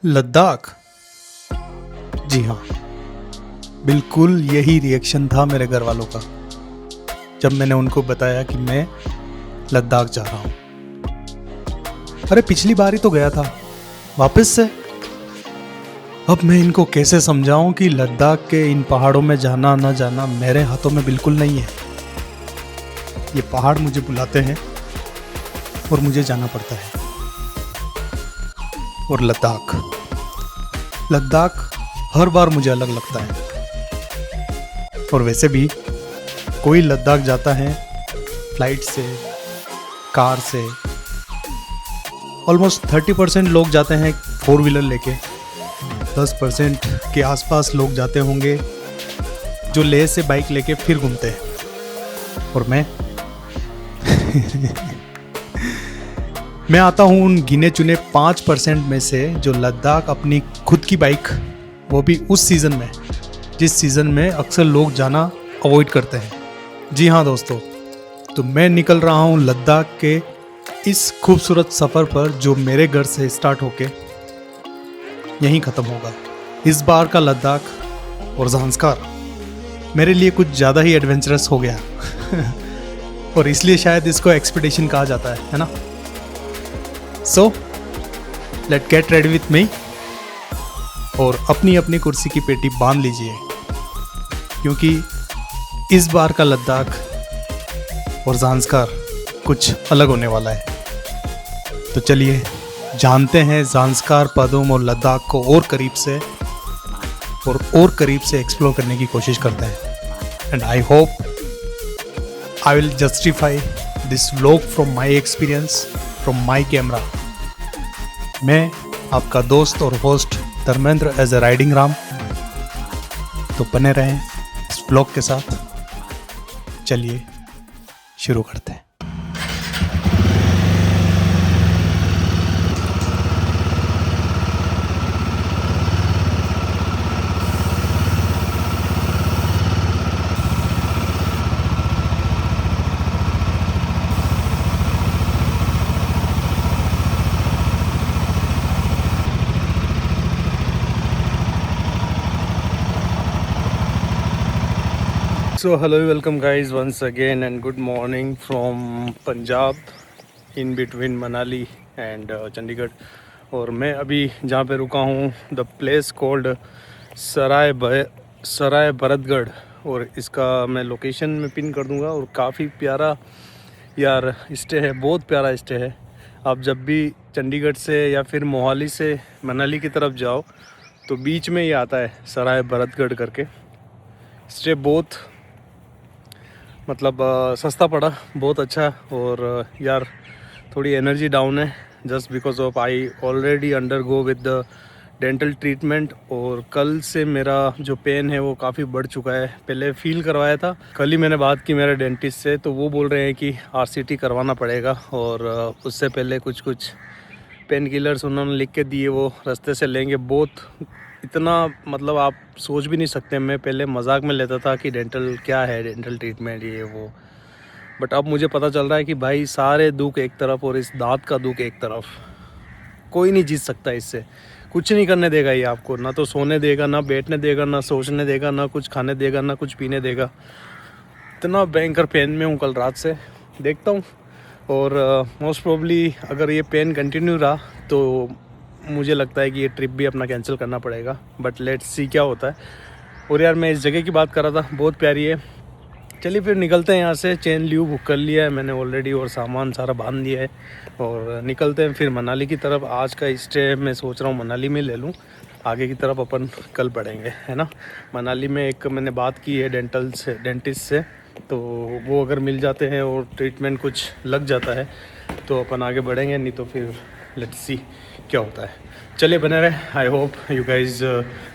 लद्दाख। जी हाँ, बिल्कुल यही रिएक्शन था मेरे घर वालों का जब मैंने उनको बताया कि मैं लद्दाख जा रहा हूँ। अरे पिछली बार ही तो गया था, वापस से। अब मैं इनको कैसे समझाऊं कि लद्दाख के इन पहाड़ों में जाना ना जाना मेरे हाथों में बिल्कुल नहीं है। ये पहाड़ मुझे बुलाते हैं और मुझे जाना पड़ता है। और लद्दाख हर बार मुझे अलग लगता है। और वैसे भी कोई लद्दाख जाता है फ्लाइट से, कार से। ऑलमोस्ट 30% लोग जाते हैं 4 व्हीलर लेके, 10% के आसपास लोग जाते होंगे जो लेह से बाइक लेके फिर घूमते हैं। और मैं मैं आता हूँ उन गिने चुने 5% में से जो लद्दाख अपनी खुद की बाइक, वो भी उस सीज़न में जिस सीज़न में अक्सर लोग जाना अवॉइड करते हैं। जी हाँ दोस्तों, तो मैं निकल रहा हूँ लद्दाख के इस खूबसूरत सफ़र पर जो मेरे घर से स्टार्ट होके यहीं ख़त्म होगा। इस बार का लद्दाख और ज़ांस्कार मेरे लिए कुछ ज़्यादा ही एडवेंचरस हो गया और इसलिए शायद इसको एक्सपीडिशन कहा जाता है ना। So let get ready with me और अपनी अपनी कुर्सी की पेटी बांध लीजिए, क्योंकि इस बार का लद्दाख और ज़ांस्कार कुछ अलग होने वाला है। तो चलिए जानते हैं ज़ांस्कार, पदुम और लद्दाख को और करीब से एक्सप्लोर करने की कोशिश करते हैं। And I hope I will justify this vlog from my experience, from my camera. मैं आपका दोस्त और host Dharmendra as a riding Ram. तो बने रहें इस व्लॉग के साथ। चलिए शुरू करते हैं। So hello, welcome guys once again and good morning from Punjab in between Manali and Chandigarh। और मैं अभी जहाँ पे रुका हूँ द प्लेस कोल्ड सराय भरतगढ़, और इसका मैं लोकेशन में पिन कर दूँगा। और काफ़ी प्यारा यार स्टे है, बहुत प्यारा स्टे है। आप जब भी चंडीगढ़ से या फिर मोहाली से मनाली की तरफ जाओ तो बीच में ही आता है सराय भरतगढ़ करके। स्टे बहुत मतलब सस्ता पड़ा, बहुत अच्छा। और यार थोड़ी एनर्जी डाउन है just because of I already under go with the dental treatment. और कल से मेरा जो पेन है वो काफ़ी बढ़ चुका है। पहले फील करवाया था, कल ही मैंने बात की मेरे डेंटिस्ट से, तो वो बोल रहे हैं कि RCT करवाना पड़ेगा। और उससे पहले कुछ पेन किलर्स उन्होंने लिख के दिए, वो रास्ते से लेंगे। बहुत इतना मतलब आप सोच भी नहीं सकते। मैं पहले मजाक में लेता था कि डेंटल क्या है, डेंटल ट्रीटमेंट ये वो, बट अब मुझे पता चल रहा है कि भाई सारे दुख एक तरफ और इस दांत का दुख एक तरफ। कोई नहीं जीत सकता इससे, कुछ नहीं करने देगा ये आपको। ना तो सोने देगा, ना बैठने देगा, ना सोचने देगा, ना कुछ खाने देगा, ना कुछ पीने देगा। इतना भयंकर पेन में हूँ कल रात से, देखता हूँ। और मोस्ट प्रोबली अगर ये पेन कंटिन्यू रहा तो मुझे लगता है कि ये ट्रिप भी अपना कैंसिल करना पड़ेगा। बट लेट्स सी क्या होता है। और यार मैं इस जगह की बात कर रहा था, बहुत प्यारी है। चलिए फिर निकलते हैं यहाँ से। चेन ल्यू बुक कर लिया है मैंने ऑलरेडी और सामान सारा बांध दिया है और निकलते हैं फिर मनाली की तरफ। आज का स्टे मैं सोच रहा हूँ मनाली में ले लूँ, आगे की तरफ अपन कल बढ़ेंगे, है ना। मनाली में एक मैंने बात की है डेंटिस्ट से, तो वो अगर मिल जाते हैं और ट्रीटमेंट कुछ लग जाता है तो अपन आगे बढ़ेंगे, नहीं तो फिर लेट्स सी क्या होता है। चलिए बने रहे। I hope you guys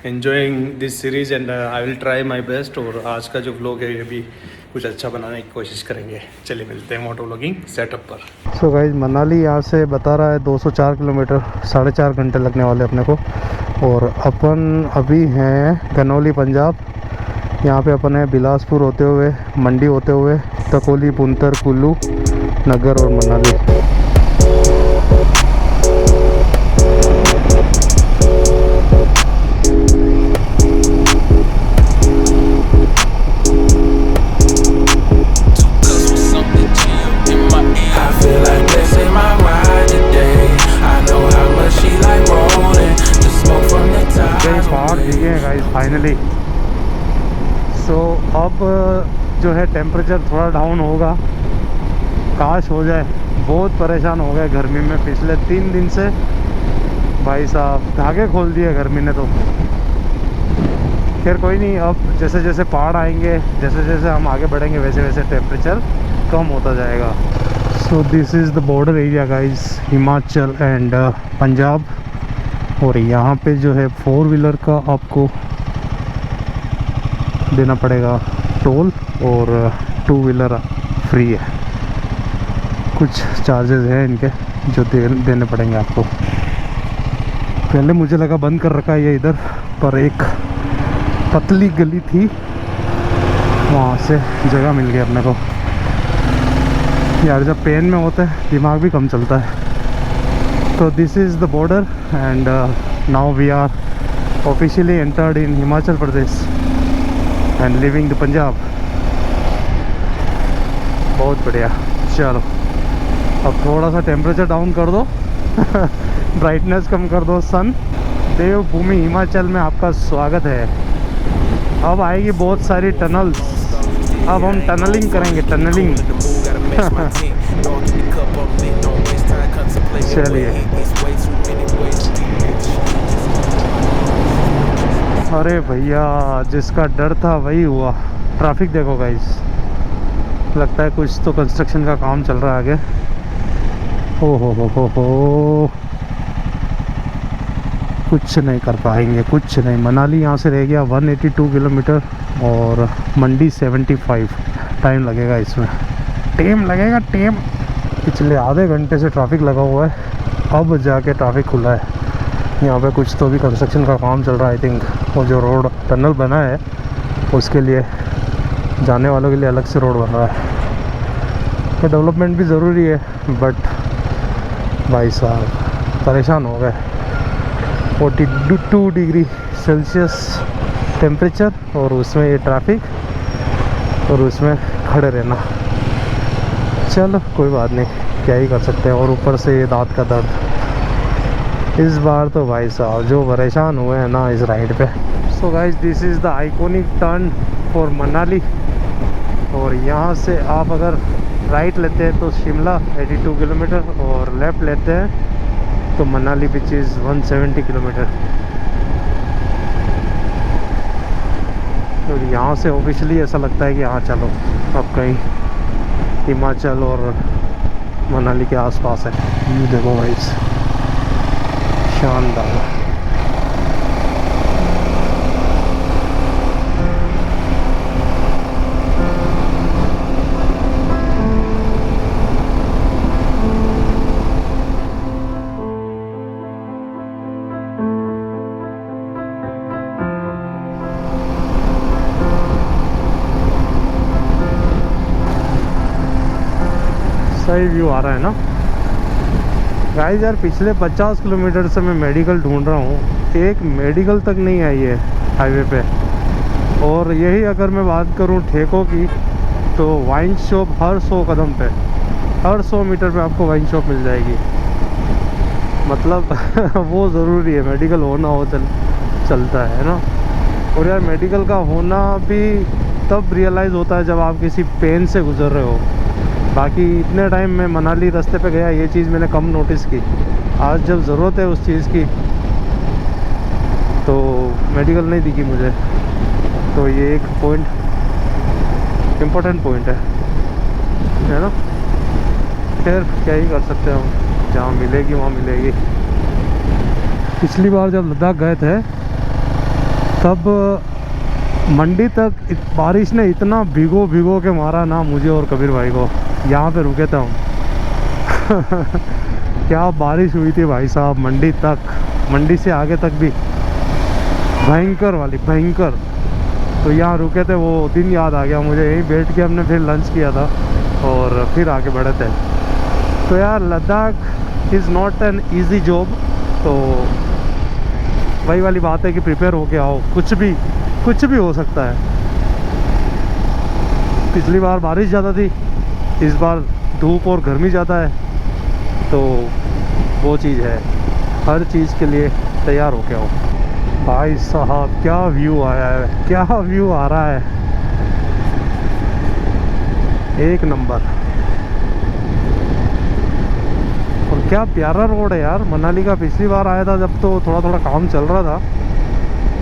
enjoying this series and I will try my best. और आज का जो व्लॉग है ये भी कुछ अच्छा बनाने की कोशिश करेंगे। चलिए मिलते हैं मोटो व्लॉगिंग सेटअप पर। सो गाइज मनाली यहाँ से बता रहा है 204 किलोमीटर, 4.5 घंटे लगने वाले अपने को। और अपन अभी हैं गनौली पंजाब। यहाँ पे अपन है बिलासपुर होते हुए, मंडी होते हुए, तकोली, पुंतर, कुल्लू, नगर और मनाली। फाइनली। सो अब जो है टेम्परेचर थोड़ा डाउन होगा, काश हो जाए। बहुत परेशान हो गए गर्मी में पिछले 3 दिन से भाई साहब, धागे खोल दिए गर्मी ने तो। खैर कोई नहीं, अब जैसे जैसे पहाड़ आएंगे, जैसे जैसे हम आगे बढ़ेंगे वैसे वैसे टेम्परेचर कम होता जाएगा। So this is the border area guys, Himachal and Punjab. और यहाँ पे जो है 4 व्हीलर का आपको देना पड़ेगा टोल, और 2 व्हीलर फ्री है। कुछ चार्जेस हैं इनके जो देने पड़ेंगे आपको। पहले मुझे लगा बंद कर रखा है ये इधर, पर एक पतली गली थी, वहाँ से जगह मिल गई अपने को। यार जब पेन में होते हैं दिमाग भी कम चलता है। तो this is the border and now we are officially entered in Himachal Pradesh and leaving the Punjab. बहुत बढ़िया। चलो अब थोड़ा सा टेम्परेचर डाउन कर दो ब्राइटनेस कम कर दो। सन देवभूमि हिमाचल में आपका स्वागत है। अब आएगी बहुत सारी टनल्स, अब हम टनलिंग करेंगे, टनलिंग चलिए। अरे भैया जिसका डर था वही हुआ। ट्रैफिक देखो गाइस, लगता है कुछ तो कंस्ट्रक्शन का काम चल रहा है आगे। हो कुछ नहीं कर पाएंगे, कुछ नहीं। मनाली यहाँ से रह गया 182 किलोमीटर और मंडी 75। टाइम लगेगा इसमें, टाइम लगेगा टाइम। पिछले आधे घंटे से ट्रैफिक लगा हुआ है, अब जाके ट्रैफिक खुला है। यहाँ पे कुछ तो भी कंस्ट्रक्शन का काम चल रहा है आई थिंक। वो जो रोड टनल बना है उसके लिए, जाने वालों के लिए अलग से रोड बन रहा है। ये डेवलपमेंट भी ज़रूरी है, बट भाई साहब परेशान हो गए। 42 डिग्री सेल्सियस टेम्परेचर, और उसमें ये ट्रैफिक, और उसमें खड़े रहना। चलो कोई बात नहीं, क्या ही कर सकते हैं। और ऊपर से ये दांत का दर्द इस बार तो भाई साहब जो परेशान हुए हैं ना इस राइड पे। सो guys this is the iconic turn for Manali. और यहाँ से आप अगर राइट लेते हैं तो शिमला 82 किलोमीटर, और लेफ़्ट लेते हैं तो मनाली विच इज़ 170 किलोमीटर। तो यहाँ से ऑफिशियली ऐसा लगता है कि हाँ चलो अब कहीं हिमाचल और मनाली के आसपास है। ये देखो गाइस, शानदार। सही व्यू आ रहा है ना गाइस। यार पिछले 50 किलोमीटर से मैं मेडिकल ढूंढ रहा हूँ, एक मेडिकल तक नहीं आई है हाईवे पे। और यही अगर मैं बात करूँ ठेकों की, तो वाइन शॉप हर 100 कदम पे, हर 100 मीटर पे आपको वाइन शॉप मिल जाएगी। मतलब वो ज़रूरी है, मेडिकल होना हो चलता है ना। और यार मेडिकल का होना भी तब रियलाइज़ होता है जब आप किसी पेन से गुजर रहे हो। बाकी इतने टाइम में मनाली रास्ते पे गया, ये चीज़ मैंने कम नोटिस की। आज जब ज़रूरत है उस चीज़ की तो मेडिकल नहीं दिखी मुझे। तो ये एक पॉइंट, इम्पोर्टेंट पॉइंट है ना। खैर क्या ही कर सकते हैं हम, जहाँ मिलेगी वहाँ मिलेगी। पिछली बार जब लद्दाख गए थे तब मंडी तक बारिश ने इतना भिगो के मारा ना मुझे और कबीर भाई को। यहाँ पे रुके थे हम क्या बारिश हुई थी भाई साहब, मंडी तक, मंडी से आगे तक भी भयंकर वाली, भयंकर। तो यहाँ रुके थे, वो दिन याद आ गया मुझे। यहीं बैठ के हमने फिर लंच किया था और फिर आगे बढ़े थे। तो यार Ladakh is not an easy job. तो वही वाली बात है कि प्रिपेयर होके आओ, कुछ भी हो सकता है। पिछली बार बारिश ज़्यादा थी, इस बार धूप और गर्मी ज़्यादा है। तो वो चीज़ है, हर चीज़ के लिए तैयार होके आओ। भाई साहब क्या व्यू आया है, क्या व्यू आ रहा है, एक नंबर। और क्या प्यारा रोड है यार मनाली का। पिछली बार आया था जब तो थोड़ा थोड़ा काम चल रहा था,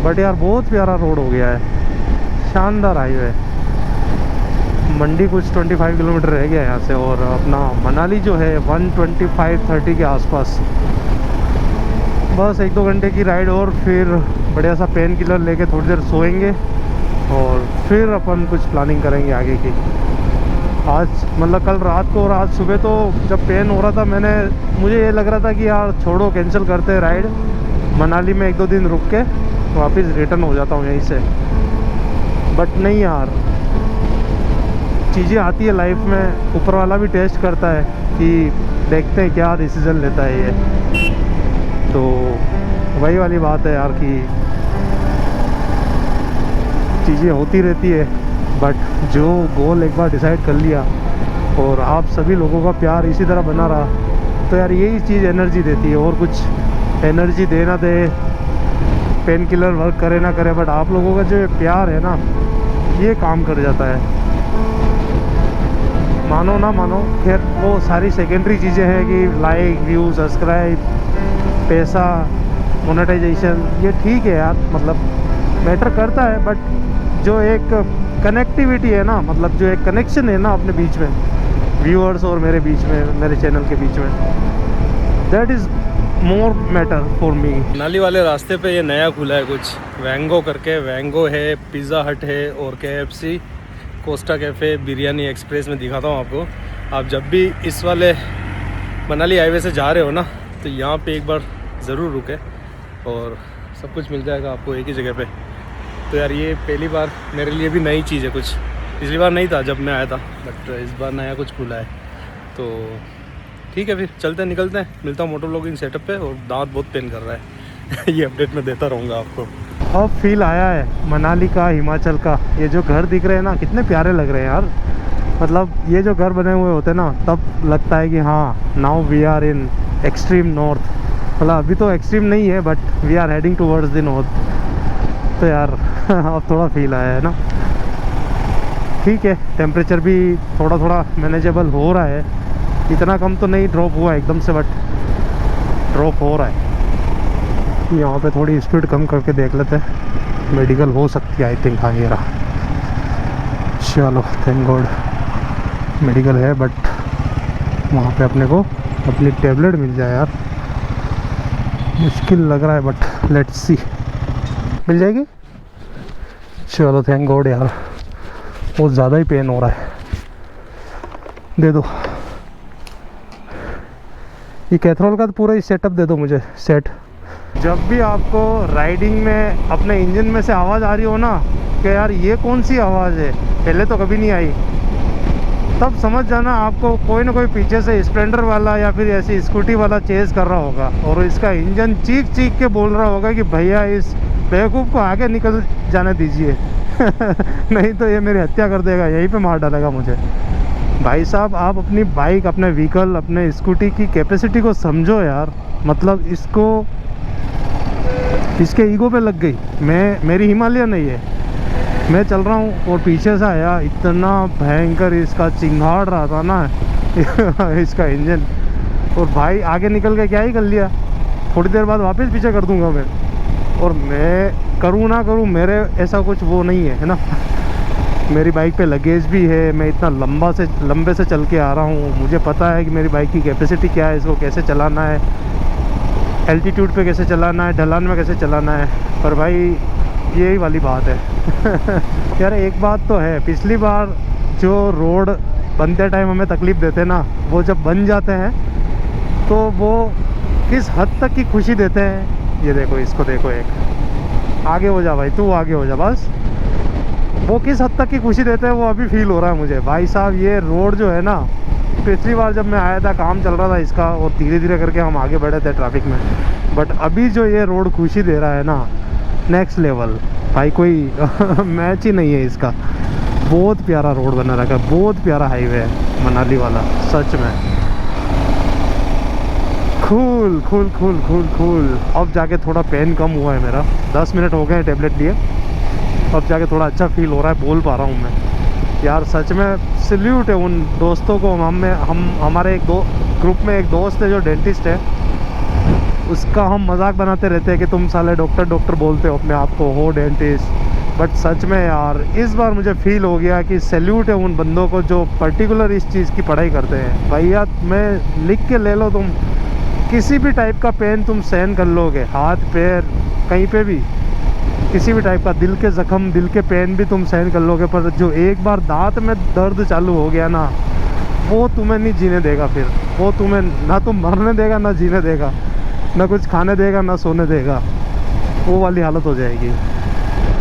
बट यार बहुत प्यारा रोड हो गया है, शानदार हाईवे। मंडी कुछ 25 किलोमीटर रह गया है यहाँ से, और अपना मनाली जो है 125-130 के आसपास। बस 1-2 घंटे की राइड और फिर बढ़िया सा पेन किलर लेके थोड़ी देर सोएंगे और फिर अपन कुछ प्लानिंग करेंगे आगे की। आज मतलब कल रात को और आज सुबह तो जब पेन हो रहा था मुझे ये लग रहा था कि यार छोड़ो, कैंसिल करते हैं राइड, मनाली में 1-2 दिन रुक के वापस रिटर्न हो जाता हूँ यहीं से। बट नहीं यार, चीज़ें आती है लाइफ में, ऊपर वाला भी टेस्ट करता है कि देखते हैं क्या डिसीज़न लेता है ये। तो वही वाली बात है यार कि चीज़ें होती रहती है, बट जो गोल एक बार डिसाइड कर लिया और आप सभी लोगों का प्यार इसी तरह बना रहा, तो यार यही चीज़ एनर्जी देती है। और कुछ एनर्जी दे ना दे, पेन किलर वर्क करे ना करे, बट आप लोगों का जो प्यार है ना, ये काम कर जाता है। मानो ना मानो, खैर वो सारी सेकेंडरी चीज़ें हैं कि लाइक, व्यू, सब्सक्राइब, पैसा, मोनेटाइजेशन, ये ठीक है यार, मतलब मैटर करता है, बट जो एक कनेक्टिविटी है ना, मतलब जो एक कनेक्शन है ना अपने बीच में, व्यूअर्स और मेरे बीच में, मेरे चैनल के बीच में, that is more matter for me. Manali वाले रास्ते पे ये नया खुला है कुछ, वैंगो करके। वैंगो है, पिज़्ज़ा हट है और KFC, Costa cafe, biryani express में दिखाता हूँ आपको। आप जब भी इस वाले मनाली हाईवे से जा रहे हो ना, तो यहाँ पे एक बार ज़रूर रुके और सब कुछ मिल जाएगा आपको एक ही जगह पे। तो यार ये पहली बार मेरे लिए भी नई चीज़ है कुछ, पिछली बार नहीं था जब मैं आया था, बट इस बार नया कुछ खुला है। तो ठीक है, फिर चलते हैं, निकलते हैं। मिलता हूँ मोटो व्लॉगिंग सेटअप पे, और दांत बहुत पेन कर रहा है ये अपडेट मैं देता रहूँगा आपको। अब फील आया है मनाली का, हिमाचल का। ये जो घर दिख रहे हैं ना, कितने प्यारे लग रहे हैं यार। मतलब ये जो घर बने हुए होते हैं ना, तब लगता है कि हाँ, now we are in extreme north. मतलब अभी तो एक्सट्रीम नहीं है, but we are heading towards the north. तो यार अब थोड़ा फील आया है ना। ठीक है, टेम्परेचर भी थोड़ा थोड़ा मैनेजेबल हो रहा है, इतना कम तो नहीं ड्रॉप हुआ एकदम से, बट ड्रॉप हो रहा है। यहाँ पे थोड़ी स्पीड कम करके देख लेते हैं, मेडिकल हो सकती है आई थिंक। हाँ ये रहा, चलो थैंक गॉड मेडिकल है, बट वहाँ पे अपने को अपनी टेबलेट मिल जाए यार, मुश्किल लग रहा है, बट लेट्स सी। मिल जाएगी, चलो थैंक गॉड यार, बहुत ज़्यादा ही पेन हो रहा है, दे दो। ये कैथरोल का तो पूरा ही सेटअप दे दो मुझे, सेट। जब भी आपको राइडिंग में अपने इंजन में से आवाज़ आ रही हो ना कि यार ये कौन सी आवाज़ है, पहले तो कभी नहीं आई, तब समझ जाना आपको कोई ना कोई पीछे से स्प्लेंडर वाला या फिर ऐसी स्कूटी वाला चेज़ कर रहा होगा, और इसका इंजन चीख चीख के बोल रहा होगा कि भैया इस बेवकूफ़ को आगे निकल जाने दीजिए नहीं तो ये मेरी हत्या कर देगा, यहीं पे मार डालेगा मुझे। भाई साहब, आप अपनी बाइक, अपने व्हीकल, अपने स्कूटी की कैपेसिटी को समझो यार। मतलब इसके ईगो पे लग गई। मेरी हिमालय नहीं है, मैं चल रहा हूँ और पीछे से आया, इतना भयंकर इसका चिंगाड़ रहा था ना इसका इंजन, और भाई आगे निकल के क्या ही कर लिया, थोड़ी देर बाद वापस पीछे कर दूंगा मैं। और मैं करूँ ना करूँ, मेरे ऐसा कुछ वो नहीं है ना मेरी बाइक पे लगेज भी है, मैं इतना लंबे से चल के आ रहा हूँ, मुझे पता है कि मेरी बाइक की कैपेसिटी क्या है, इसको कैसे चलाना है, एल्टीट्यूड पे कैसे चलाना है, ढलान में कैसे चलाना है। पर भाई यही वाली बात है यार एक बात तो है, पिछली बार जो रोड बनते टाइम हमें तकलीफ़ देते ना, वो जब बन जाते हैं तो वो किस हद तक की खुशी देते हैं। ये देखो, इसको देखो, एक आगे हो जा भाई, तू आगे हो जा बस। वो किस हद तक की खुशी देते हैं वो अभी फील हो रहा है मुझे। भाई साहब, ये रोड जो है ना, पिछली बार जब मैं आया था काम चल रहा था इसका, और धीरे धीरे करके हम आगे बढ़े थे ट्रैफिक में, बट अभी जो ये रोड खुशी दे रहा है ना, नेक्स्ट लेवल भाई, कोई मैच ही नहीं है इसका। बहुत प्यारा रोड बना रखा है, बहुत प्यारा हाईवे है मनाली वाला, सच में। Cool cool cool cool cool. अब जाके थोड़ा पेन कम हुआ है मेरा, 10 मिनट हो गए हैं टेबलेट लिए, अब जाके थोड़ा अच्छा फील हो रहा है, बोल पा रहा हूँ मैं। यार सच में सल्यूट है उन दोस्तों को। हम हमारे ग्रुप में एक दोस्त है जो डेंटिस्ट है, उसका हम मजाक बनाते रहते हैं कि तुम साले डॉक्टर डॉक्टर बोलते हो अपने आप को, हो डेंटिस्ट। बट सच में यार इस बार मुझे फील हो गया कि सैल्यूट है उन बंदों को जो पर्टिकुलर इस चीज़ की पढ़ाई करते हैं। भैया मैं लिख के ले लो, तुम किसी भी टाइप का पेन तुम सहन कर लोगे, हाथ पैर कहीं पे भी, किसी भी टाइप का, दिल के ज़ख्म दिल के पेन भी तुम सहन कर लोगे। पर जो एक बार दांत में दर्द चालू हो गया ना, वो तुम्हें नहीं जीने देगा। फिर वो तुम्हें ना तुम मरने देगा ना जीने देगा, ना कुछ खाने देगा ना सोने देगा, वो वाली हालत हो जाएगी।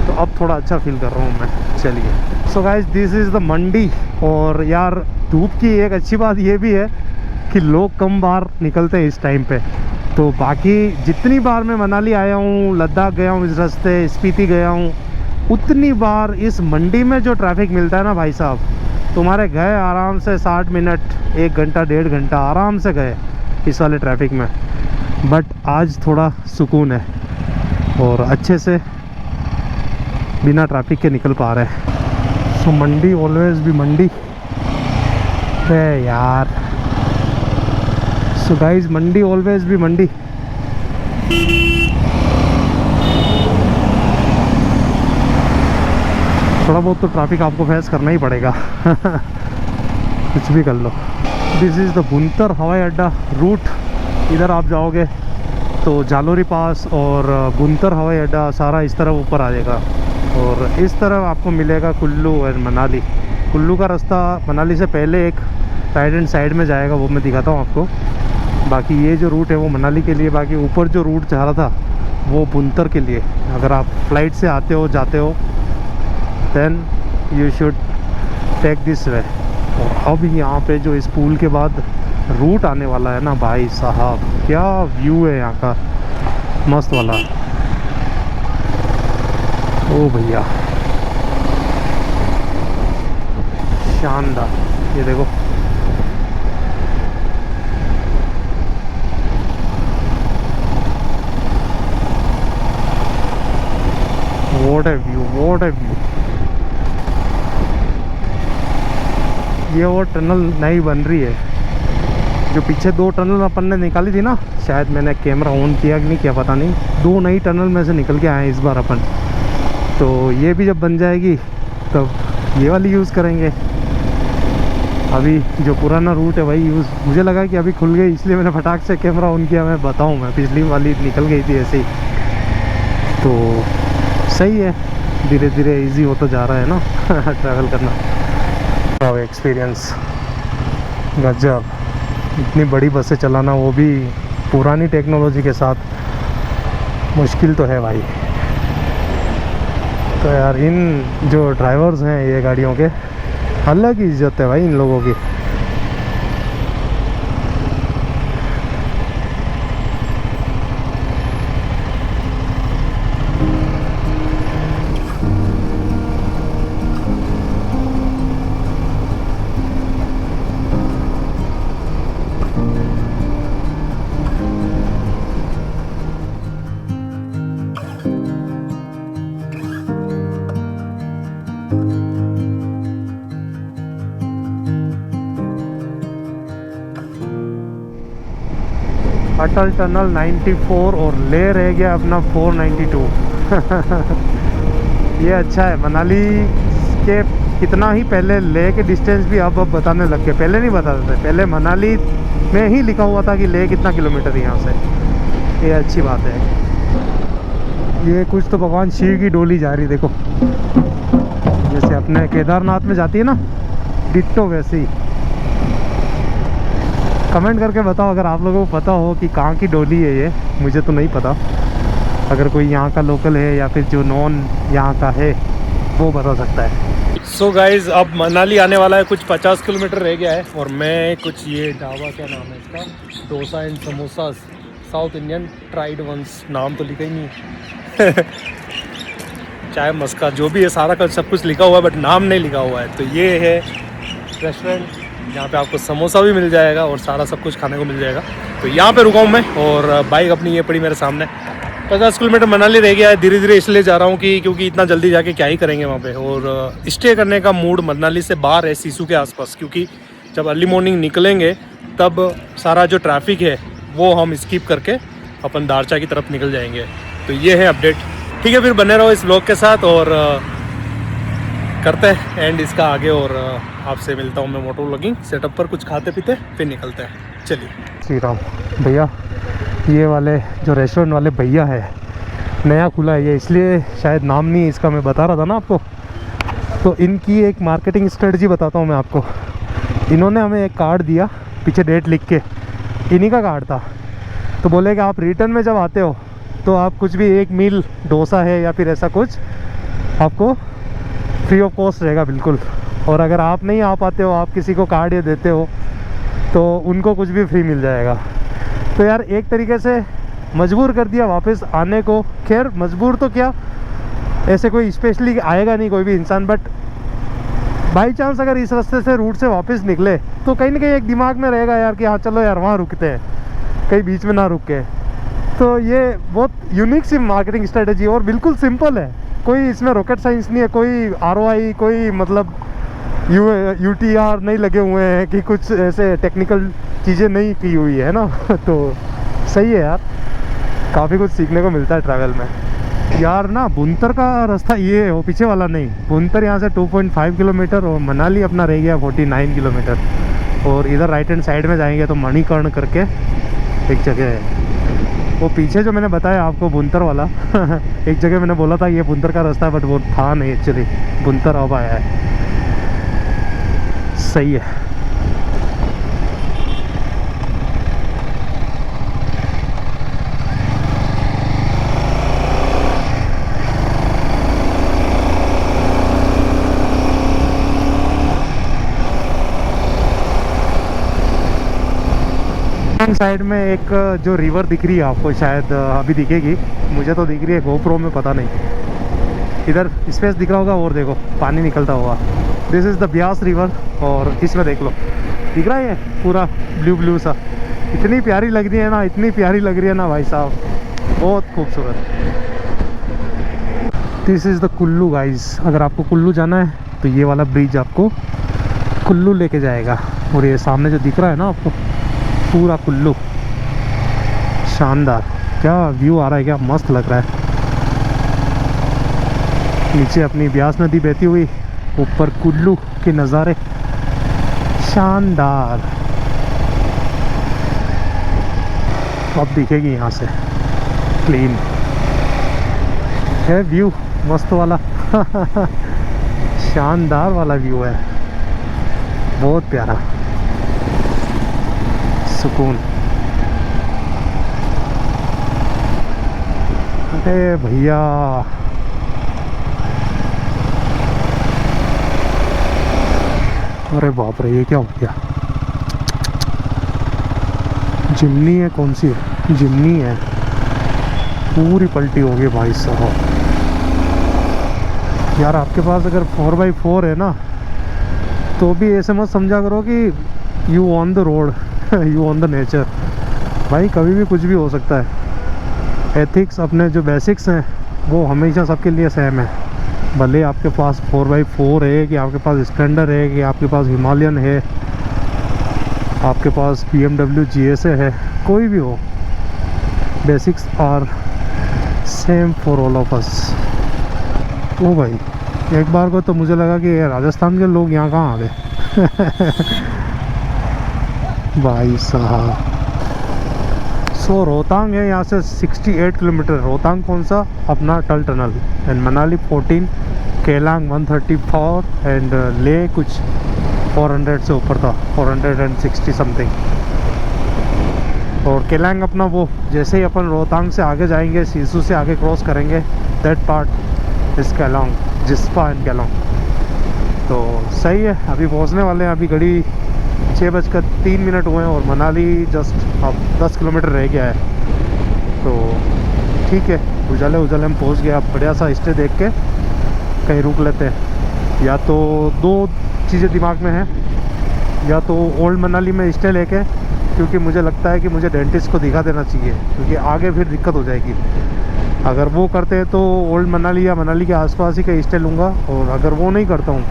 तो अब थोड़ा अच्छा फील कर रहा हूँ मैं। चलिए, so guys this is the Mandi. और यार धूप की एक अच्छी बात ये भी है कि लोग कम बाहर निकलते हैं इस टाइम पे। तो बाकी जितनी बार मैं मनाली आया हूँ, लद्दाख गया हूँ इस रास्ते, स्पीति गया हूँ, उतनी बार इस मंडी में जो ट्रैफिक मिलता है ना भाई साहब, तुम्हारे गए आराम से 60 मिनट 1 घंटा 1.5 घंटा आराम से गए इस वाले ट्रैफिक में। बट आज थोड़ा सुकून है और अच्छे से बिना ट्रैफिक के निकल पा रहे हैं। सो मंडी ऑलवेज भी मंडी है यार। सो गाइज मंडी ऑलवेज भी मंडी। थोड़ा बहुत तो ट्रैफिक आपको फेस करना ही पड़ेगा कुछ भी कर लो। दिस इज़ द बुनतर हवाई अड्डा रूट। इधर आप जाओगे तो जालोरी पास और बुनतर हवाई अड्डा सारा इस तरफ ऊपर आ जाएगा, और इस तरफ आपको मिलेगा कुल्लू और मनाली। कुल्लू का रास्ता मनाली से पहले एक राइट हैंड साइड में जाएगा, वो मैं दिखाता हूँ आपको। बाकी ये जो रूट है वो मनाली के लिए, बाकी ऊपर जो रूट जा रहा था वो बुनतर के लिए। अगर आप फ्लाइट से आते हो जाते हो then you should take this way. और अब यहाँ पे जो इस पुल के बाद रूट आने वाला है ना भाई साहब, क्या व्यू है यहाँ का, मस्त वाला। ओ भैया शानदार, ये देखो what A view, what A view. ये वो टनल नई बन रही है, जो पीछे 2 टनल अपन ने निकाली थी ना, शायद मैंने कैमरा ऑन किया कि नहीं किया पता नहीं, 2 नई टनल में से निकल के आए इस बार अपन। तो ये भी जब बन जाएगी तब ये वाली यूज़ करेंगे। अभी जो पुराना रूट है वही यूज़, मुझे लगा कि अभी खुल गई इसलिए मैंने फटाक से कैमरा ऑन किया। मैं बताऊँ, मैं पिछली वाली निकल गई थी ऐसे ही। तो सही है, धीरे धीरे इजी होता जा रहा है ना ट्रैवल करना। एक्सपीरियंस गजब, इतनी बड़ी बसें चलाना वो भी पुरानी टेक्नोलॉजी के साथ, मुश्किल तो है भाई। तो यार इन जो ड्राइवर्स हैं ये गाड़ियों के, अलग ही इज्जत है भाई इन लोगों की। अटल टनल 94 और ले रह गया अपना 492 ये अच्छा है। मनाली के कितना ही पहले ले के डिस्टेंस भी अब बताने लग गए, पहले नहीं बताते थे। पहले मनाली में ही लिखा हुआ था कि ले कितना किलोमीटर है यहाँ से। ये अच्छी बात है। ये कुछ तो भगवान शिव की डोली जा रही, देखो जैसे अपने केदारनाथ में जाती है ना, डिट्टो वैसे ही। कमेंट करके बताओ अगर आप लोगों को पता हो कि कहाँ की डोली है ये, मुझे तो नहीं पता। अगर कोई यहाँ का लोकल है या फिर जो नॉन यहाँ का है वो बता सकता है। सो गाइज अब मनाली आने वाला है, कुछ 50 किलोमीटर रह गया है। और मैं कुछ ये ढाबा, क्या नाम है इसका, dosa and samosa south Indian tried once, नाम तो लिखा ही नहीं चाय मस्का जो भी है सारा का सब कुछ लिखा हुआ है बट नाम नहीं लिखा हुआ है। तो ये है रेस्टोरेंट यहाँ पे आपको समोसा भी मिल जाएगा और सारा सब कुछ खाने को मिल जाएगा। तो यहाँ पे रुका हूँ मैं और बाइक अपनी ये पड़ी मेरे सामने। 50 किलोमीटर मनाली रह गया है, धीरे धीरे इसलिए जा रहा हूँ कि क्योंकि इतना जल्दी जाके क्या ही करेंगे वहाँ पे। और स्टे करने का मूड मनाली से बाहर है, सिसु के आसपास, क्योंकि जब अर्ली मॉर्निंग निकलेंगे तब सारा जो ट्रैफिक है वो हम स्किप करके अपन दारचा की तरफ निकल जाएंगे। तो ये है अपडेट। ठीक है, फिर बने रहो इस ब्लॉग के साथ और करते हैं एंड इसका आगे। और आपसे मिलता हूँ मैं मोटो व्लॉगिंग सेटअप पर, कुछ खाते पीते फिर निकलते हैं। चलिए। श्री राम भैया, ये वाले जो रेस्टोरेंट वाले भैया है, नया खुला है ये, इसलिए शायद नाम नहीं इसका मैं बता रहा था ना आपको। तो इनकी एक मार्केटिंग स्ट्रेटजी बताता हूँ मैं आपको। इन्होंने हमें एक कार्ड दिया, पीछे डेट लिख के, इन्हीं का कार्ड था। तो बोले कि आप रिटर्न में जब आते हो तो आप कुछ भी एक मील डोसा है या फिर ऐसा कुछ आपको फ्री ऑफ कॉस्ट रहेगा बिल्कुल। और अगर आप नहीं आ पाते हो, आप किसी को कार्ड ये देते हो तो उनको कुछ भी फ्री मिल जाएगा। तो यार एक तरीके से मजबूर कर दिया वापस आने को। खैर मजबूर तो क्या, ऐसे कोई स्पेशली आएगा नहीं कोई भी इंसान, बट बाई चांस अगर इस रास्ते से रूट से वापस निकले तो कहीं ना कहीं एक दिमाग में रहेगा यार कि हाँ चलो यार वहाँ रुकते हैं, कहीं बीच में ना रुक के। तो ये बहुत यूनिक सी मार्केटिंग स्ट्रेटजी और बिल्कुल सिंपल है, कोई इसमें रॉकेट साइंस नहीं है, कोई ROI, कोई मतलब UTR नहीं लगे हुए हैं कि कुछ ऐसे टेक्निकल चीज़ें नहीं की हुई है ना। तो सही है यार, काफ़ी कुछ सीखने को मिलता है ट्रैवल में यार ना। बुनतर का रास्ता ये है, वो पीछे वाला नहीं। बुनतर यहाँ से 2.5 किलोमीटर और मनाली अपना रह गया 49 किलोमीटर। और इधर राइट हैंड साइड में जाएंगे तो मणिकर्ण करके एक जगह है, वो पीछे जो मैंने बताया आपको बुनतर वाला एक जगह मैंने बोला था ये बुनतर का रास्ता है, बट वो था नहीं एक्चुअली, बुनतर अब आया है। सही है। साइड में एक जो रिवर दिख रही है आपको, शायद अभी दिखेगी, मुझे तो दिख रही है, गोप्रो में पता नहीं। इधर स्पेस दिख रहा होगा और देखो पानी निकलता हुआ, this is the Beas river. और इसमें देख लो, दिख रहा है पूरा ब्लू ब्लू सा, इतनी प्यारी लग रही है ना, इतनी प्यारी लग रही है ना भाई साहब, बहुत खूबसूरत। This is the Kullu guys. अगर आपको कुल्लू जाना है तो ये वाला ब्रिज आपको कुल्लू लेके जाएगा। और ये सामने जो दिख रहा है ना आपको, पूरा कुल्लू, शानदार। क्या व्यू आ रहा है, क्या मस्त लग रहा है। नीचे अपनी ब्यास नदी बहती हुई, ऊपर कुल्लू के नज़ारे, शानदार। अब दिखेगी यहाँ से क्लीन है व्यू, मस्त वाला शानदार वाला व्यू है, बहुत प्यारा, सुकून। अरे भैया अरे बाप रे, ये क्या हो गया? जिमनी है, कौन सी है? जिमनी है, पूरी पलटी हो गई भाई साहब। यार आपके पास अगर 4x4 है ना तो भी ऐसे मत समझा करो कि you on the road, you on the nature. भाई कभी भी कुछ भी हो सकता है। एथिक्स, अपने जो बेसिक्स हैं वो हमेशा सबके लिए सेम है। भले आपके पास 4x4 है, कि आपके पास स्प्लेंडर है, कि आपके पास हिमालयन है, आपके पास BMW GSA है, कोई भी हो, basics are same for all of us. ओ भाई, एक बार को तो मुझे लगा कि राजस्थान के लोग यहाँ कहाँ आ गए भाई साहब। सो रोहतांग है यहाँ से 68 किलोमीटर। रोहतांग कौन सा? अपना टल tunnel. And Manali 14, Keylong 134 and ले कुछ 400 से ऊपर था, 460 समथिंग। और केलांग अपना वो, जैसे ही अपन रोहतांग से आगे जाएंगे, सिसु से आगे क्रॉस करेंगे, दैट पार्ट इस केलांग, जिस्पा एंड केलांग। तो सही है, अभी पहुँचने वाले हैं। अभी घड़ी 6:03 हुए हैं और मनाली जस्ट अब 10 किलोमीटर रह गया है। तो ठीक है, उजाले उजाले हम पहुँच गए। अब बढ़िया सा स्टे देख के कहीं रुक लेते हैं। या तो दो चीज़ें दिमाग में हैं, या तो ओल्ड मनाली में स्टे लेके, क्योंकि मुझे लगता है कि मुझे डेंटिस्ट को दिखा देना चाहिए, क्योंकि आगे फिर दिक्कत हो जाएगी। अगर वो करते हैं तो ओल्ड मनाली या मनाली के आसपास ही का स्टे लूँगा, और अगर वो नहीं करता हूँ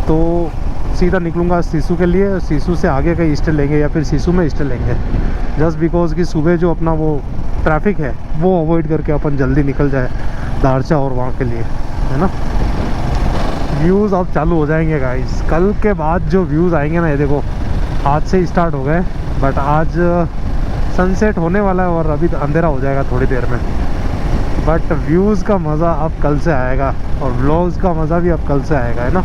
तो सीधा निकलूँगा सिसु के लिए, सिसु से आगे का स्टे लेंगे या फिर सिसु में स्टे लेंगे, जस्ट बिकॉज कि सुबह जो अपना वो ट्रैफिक है वो अवॉइड करके अपन जल्दी निकल जाए दारचा और वहाँ के लिए, है ना। व्यूज़ अब चालू हो जाएंगे गाइस, कल के बाद जो व्यूज़ आएंगे ना, ये देखो आज से ही स्टार्ट हो गए, बट आज सनसेट होने वाला है और अभी अंधेरा हो जाएगा थोड़ी देर में। बट व्यूज़ का मज़ा अब कल से आएगा और व्लॉग्स का मज़ा भी अब कल से आएगा, है ना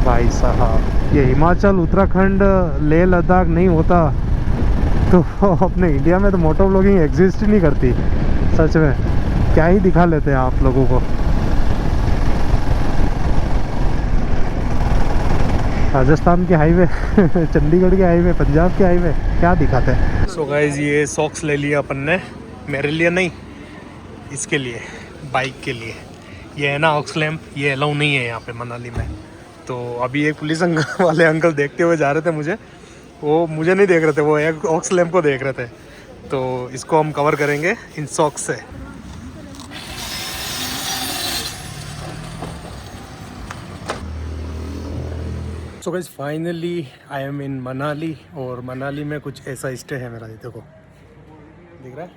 भाई साहब। ये हिमाचल, उत्तराखंड, लेह लद्दाख नहीं होता तो अपने इंडिया में तो मोटो व्लॉगिंग एग्जिस्ट ही नहीं करती। सच में क्या ही दिखा लेते हैं आप लोगों को। राजस्थान के हाईवे चंडीगढ़ के हाईवे, पंजाब के हाईवे, क्या दिखाते हैं। सो गाइस, ये सॉक्स ले लिया अपन ने, मेरे लिए नहीं, इसके लिए, बाइक के लिए। ये है ना ऑक्स लैम्प, ये अलाउ नहीं है यहाँ पे मनाली में। तो अभी एक पुलिस अंकल वाले अंकल देखते हुए जा रहे थे मुझे, वो मुझे नहीं देख रहे थे, वो एक ऑक्स लैम्प को देख रहे थे। तो इसको हम कवर करेंगे इन सॉक्स से। So guys, finally I am in Manali, और मनाली में कुछ ऐसा स्टे है मेरा, ये देखो दिख रहा है।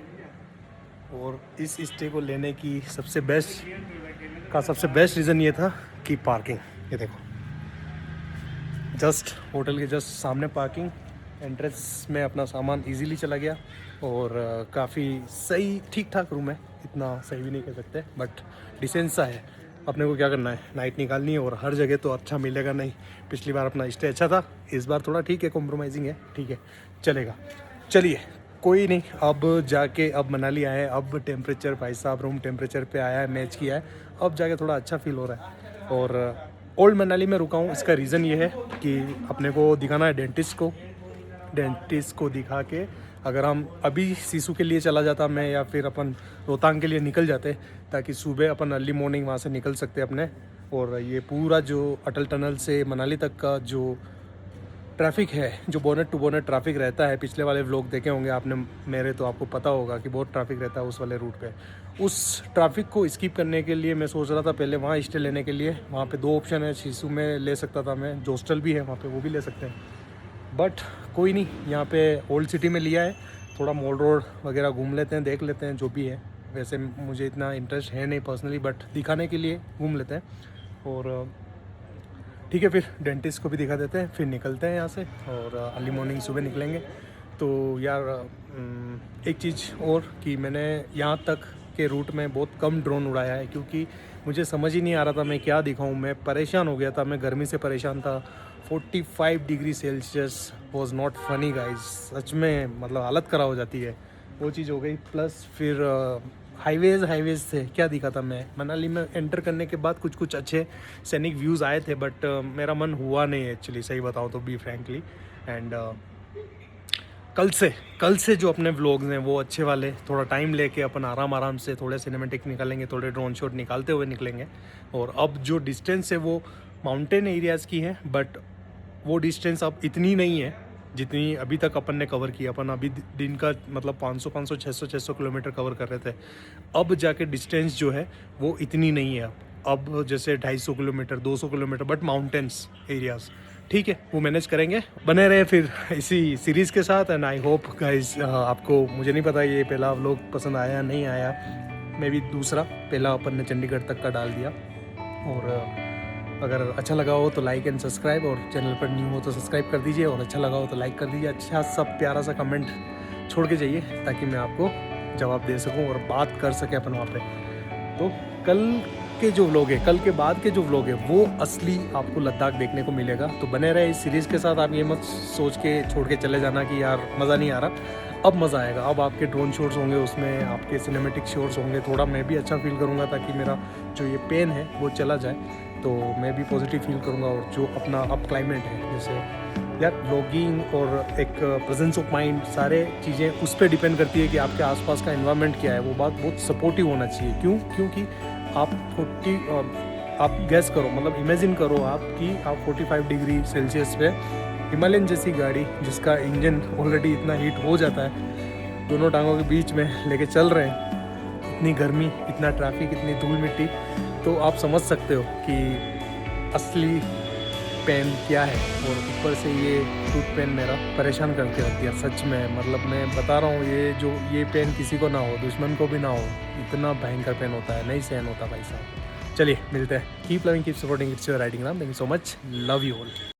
और इस स्टे को लेने की सबसे बेस्ट रीज़न ये था कि पार्किंग, ये देखो जस्ट होटल के जस्ट सामने पार्किंग, एंट्रेंस में अपना सामान इजीली चला गया, और काफ़ी सही ठीक ठाक रूम है, इतना सही भी नहीं कह सकते बट डिसेंट सा है। अपने को क्या करना है, नाइट निकालनी है, और हर जगह तो अच्छा मिलेगा नहीं। पिछली बार अपना स्टे अच्छा था, इस बार थोड़ा ठीक है, कॉम्प्रोमाइजिंग है, ठीक है चलेगा। चलिए कोई नहीं, अब जाके अब मनाली आए, अब टेम्परेचर भाई साहब रूम टेम्परेचर पे आया है, मैच किया है, अब जाके थोड़ा अच्छा फील हो रहा है। और ओल्ड मनाली में रुका हूँ, इसका रीज़न ये है कि अपने को दिखाना है डेंटिस्ट को दिखा के अगर हम अभी सिसु के लिए चला जाता मैं, या फिर अपन रोहतांग के लिए निकल जाते, ताकि सुबह अपन अर्ली मॉर्निंग वहाँ से निकल सकते अपने। और ये पूरा जो अटल टनल से मनाली तक का जो ट्रैफिक है, जो बोनेट टू बोनेट ट्रैफिक रहता है, पिछले वाले व्लॉग देखे होंगे आपने मेरे, तो आपको पता होगा कि बहुत ट्रैफिक रहता है उस वाले रूट पे। उस ट्रैफिक को स्किप करने के लिए मैं सोच रहा था पहले वहाँ स्टे लेने के लिए। वहाँ पे 2 ऑप्शन है, सिसु में ले सकता था मैं, जो हॉस्टल भी है वहाँ पे, वो भी ले सकते हैं। बट कोई नहीं, यहाँ पे ओल्ड सिटी में लिया है, थोड़ा मॉल रोड वगैरह घूम लेते हैं, देख लेते हैं जो भी है। वैसे मुझे इतना इंटरेस्ट है नहीं पर्सनली, बट दिखाने के लिए घूम लेते हैं। और ठीक है, फिर डेंटिस्ट को भी दिखा देते हैं, फिर निकलते हैं यहाँ से, और अर्ली मॉर्निंग सुबह निकलेंगे। तो यार एक चीज़ और कि मैंने यहाँ तक के रूट में बहुत कम ड्रोन उड़ाया है, क्योंकि मुझे समझ ही नहीं आ रहा था मैं क्या दिखाऊं। मैं परेशान हो गया था, मैं गर्मी से परेशान था। 45 degree Celsius was not funny guys, सच में मतलब हालत ख़राब हो जाती है, वो चीज़ हो गई। प्लस फिर हाईवेज़ थे, क्या दिखा था मैं मनाली में एंटर करने के बाद, कुछ अच्छे सैनिक व्यूज़ आए थे, बट मेरा मन हुआ नहीं एक्चुअली, सही बताओ तो बी फ्रैंकली। एंड कल से जो अपने व्लॉग्स हैं वो अच्छे वाले, थोड़ा टाइम लेके अपन आराम से थोड़े सिनेमेटिक निकालेंगे, थोड़े ड्रोन शॉट निकालते हुए निकलेंगे। और अब जो डिस्टेंस है वो माउंटेन एरियाज़ की है, बट वो डिस्टेंस अब इतनी नहीं है जितनी अभी तक अपन ने कवर किया। अपन अभी दिन का मतलब 500 600 किलोमीटर कवर कर रहे थे, अब जाके डिस्टेंस जो है वो इतनी नहीं है। अब जैसे 250 kilometre 200 kilometre, but mountains areas, ठीक है वो मैनेज करेंगे। बने रहे फिर इसी सीरीज़ के साथ, एंड आई होप गाइस आपको, मुझे नहीं पता ये पहला व्लॉग पसंद आया नहीं आया, मे भी दूसरा, पहला अपन ने चंडीगढ़ तक का डाल दिया। और अगर अच्छा लगा हो तो लाइक एंड सब्सक्राइब, और चैनल पर न्यू हो तो सब्सक्राइब कर दीजिए, और अच्छा लगा हो तो लाइक कर दीजिए। अच्छा सब प्यारा सा कमेंट छोड़ के जाइए, ताकि मैं आपको जवाब दे सकूं और बात कर सके अपन वहाँ पे। तो कल के जो व्लॉग है, कल के बाद के जो व्लॉग है, वो असली आपको लद्दाख देखने को मिलेगा। तो बने रहे इस सीरीज़ के साथ। आप ये मत सोच के छोड़ के चले जाना कि यार मज़ा नहीं आ रहा, अब मज़ा आएगा। अब आपके ड्रोन शॉट्स होंगे, उसमें आपके सिनेमेटिक शॉट्स होंगे, थोड़ा मैं भी अच्छा फील करूँगा, ताकि मेरा जो ये पेन है वो चला जाए, तो मैं भी पॉजिटिव फील करूँगा। और जो अपना अब क्लाइमेट है, जैसे यार व्लॉगिंग और एक प्रेजेंस ऑफ माइंड, सारे चीज़ें उस पर डिपेंड करती है कि आपके आसपास का एनवायरनमेंट क्या है। वो बात बहुत सपोर्टिव होना चाहिए। क्योंकि आप आप गैस करो, मतलब इमेजिन करो आप कि आप 45 डिग्री सेल्सियस पे हिमालयन जैसी गाड़ी जिसका इंजन ऑलरेडी इतना हीट हो जाता है, दोनों टांगों के बीच में लेके चल रहे हैं, इतनी गर्मी, इतना ट्रैफिक, इतनी धूल मिट्टी, तो आप समझ सकते हो कि असली पेन क्या है। और ऊपर से ये टूथ पेन मेरा परेशान करके रख दिया सच में। मतलब मैं बता रहा हूँ, ये पेन किसी को ना हो, दुश्मन को भी ना हो, इतना भयंकर पेन होता है, नहीं सहन होता भाई साहब। चलिए मिलते हैं। Keep loving, keep supporting, it's your riding नाम। Thank you so much, love you all.